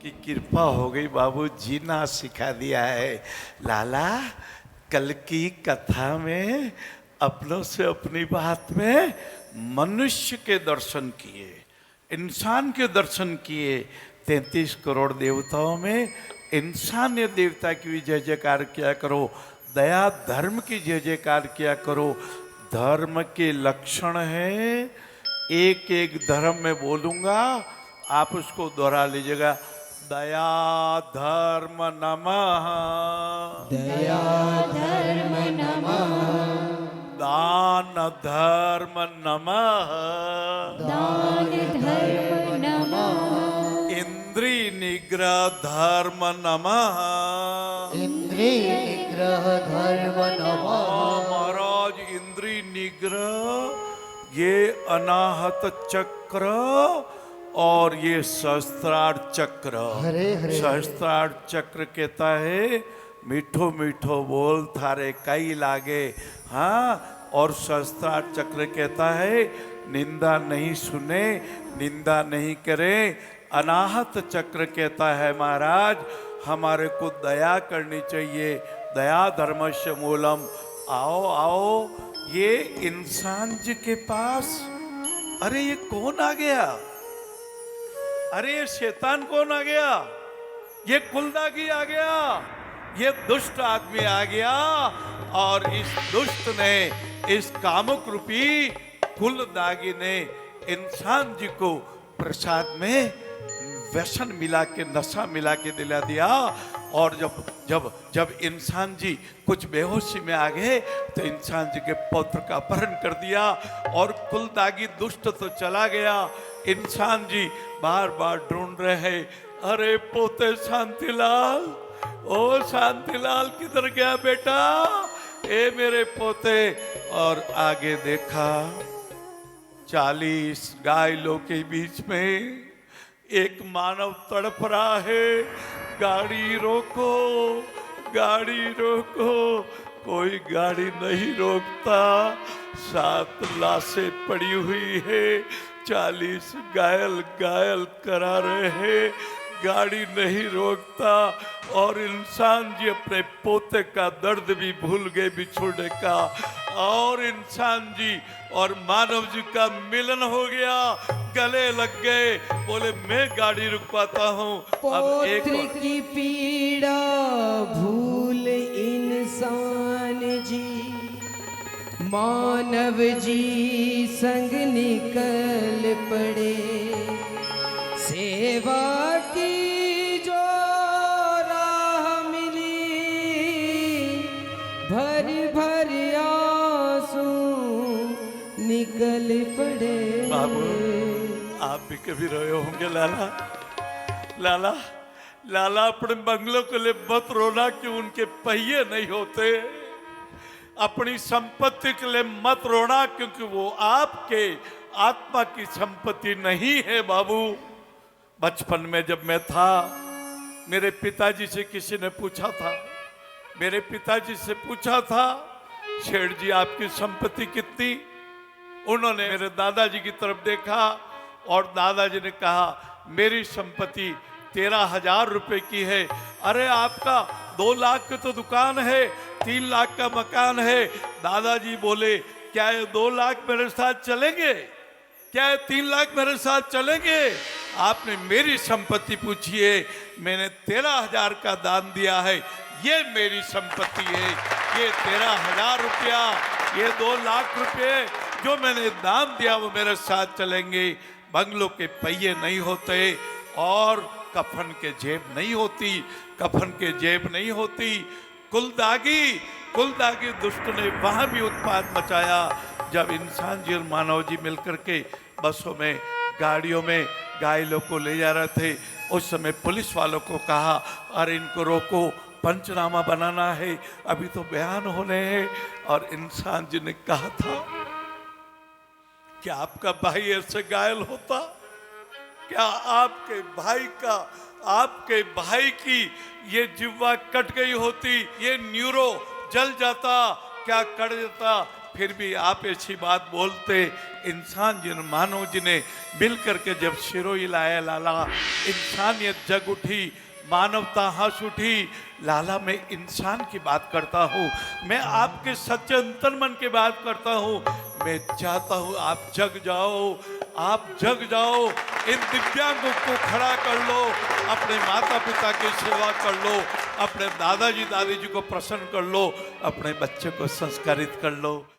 की कृपा हो गई बाबू, जीना सिखा दिया है। लाला, कल की कथा में अपनों से अपनी बात में मनुष्य के दर्शन किए, इंसान के दर्शन किए। 33 करोड़ देवताओं में इंसान या देवता की भी जय जयकार किया करो, दया धर्म की जय जयकार किया करो। धर्म के लक्षण हैं, एक एक धर्म में बोलूंगा, आप उसको दोहरा लीजिएगा। दया धर्म नमः, दया धर्म नमः, दान धर्म नमः, दान धर्म नमः, इंद्रिय निग्रह धर्म नमः, इंद्रिय निग्रह धर्म नमः। महाराज इंद्रिय निग्रह, ये अनाहत चक्र और ये सहस्त्रार चक्र। हरे हरे। सहस्त्रार चक्र कहता है मीठो मीठो बोल थारे कई लागे। हाँ, और सहस्त्रार चक्र कहता है निंदा नहीं सुने, निंदा नहीं करे। अनाहत चक्र कहता है महाराज हमारे को दया करनी चाहिए, दया धर्मस्य मूलम। आओ आओ, ये इंसान जी के पास, अरे ये कौन आ गया? अरे ये शैतान कौन आ गया? ये कुलदागी आ गया, ये दुष्ट आदमी आ गया। और इस दुष्ट ने, इस कामुक रूपी कुलदागी ने इंसान जी को प्रसाद में व्यसन मिला के, नशा मिला के दिला दिया। और जब जब जब इंसान जी कुछ बेहोशी में आ गए तो इंसान जी के पौत्र का अपहरण कर दिया और कुलदागी दुष्ट तो चला गया। इंसान जी बार बार ढूंढ रहे हैं, अरे पोते शांतिलाल, ओ शांतिलाल किधर गया बेटा, ए मेरे पोते। और आगे देखा 40 गायलों के बीच में एक मानव तड़प रहा है। गाड़ी रोको, गाड़ी रोको, कोई गाड़ी नहीं रोकता। 7 लाशें पड़ी हुई है, 40 घायल घायल करा रहे हैं, गाड़ी नहीं रोकता। और इंसान जी अपने पोते का दर्द भी भूल गए बिछोड़ने का। और इंसान जी और मानव जी का मिलन हो गया, गले लग गए, बोले मैं गाड़ी रुकवाता हूँ। अब एक पौत्र की पीड़ा भूल इंसान जी, मानव जी संग निकल पड़े। सेवा की जो राह मिली, भर भर आंसू निकल पड़े। बाबू, आप भी कभी रोए होंगे लाला। लाला, लाला अपने बंगलों के लिए मत रोना कि उनके पहिए नहीं होते। अपनी संपत्ति के लिए मत रोना क्योंकि वो आपके आत्मा की संपत्ति नहीं है बाबू। बचपन में जब मैं था, मेरे पिताजी से किसी ने पूछा था, मेरे पिताजी से पूछा था, शेठ जी आपकी संपत्ति कितनी? उन्होंने मेरे दादाजी की तरफ देखा और दादाजी ने कहा मेरी संपत्ति 13,000 रुपए की है। अरे आपका 2 लाख की तो दुकान है, 3 लाख का मकान है। दादाजी बोले क्या ये 2 लाख मेरे साथ चलेंगे? क्या ये 3 लाख मेरे साथ चलेंगे? आपने मेरी संपत्ति पूछी है, मैंने 13,000 का दान दिया है, ये मेरी संपत्ति है। ये 13,000 रुपया, ये 2 लाख रुपये जो मैंने दान दिया वो मेरे साथ चलेंगे। बंगलों के पहिए नहीं होते और कफन के जेब नहीं होती, कफन के जेब नहीं होती। कुलदागी दुष्ट ने वहां भी उत्पात मचाया जब इंसान जी और मानव जी मिलकर के बसों में, गाड़ियों में घायलों को ले जा रहे थे। उस समय पुलिस वालों को कहा अरे इनको रोको, पंचनामा बनाना है, अभी तो बयान होने हैं। और इंसान जी ने कहा था क्या आपका भाई ऐसे घायल होता? क्या आपके भाई का, आपके भाई की ये जिह्वा कट गई होती, ये न्यूरो जल जाता, क्या कट जाता, फिर भी आप ऐसी बात बोलते। इंसान मानव जिन्हें मिल करके जब शिरोई लाया लाला, इंसानियत जग उठी, मानवता हंस उठी। लाला मैं इंसान की बात करता हूँ, मैं आपके सच्चे अंतर्मन की बात करता हूँ। मैं चाहता हूँ आप जग जाओ, आप जग जाओ, इन दिव्यांगों को खड़ा कर लो, अपने माता पिता की सेवा कर लो, अपने दादाजी दादी जी को प्रसन्न कर लो, अपने बच्चे को संस्कारित कर लो।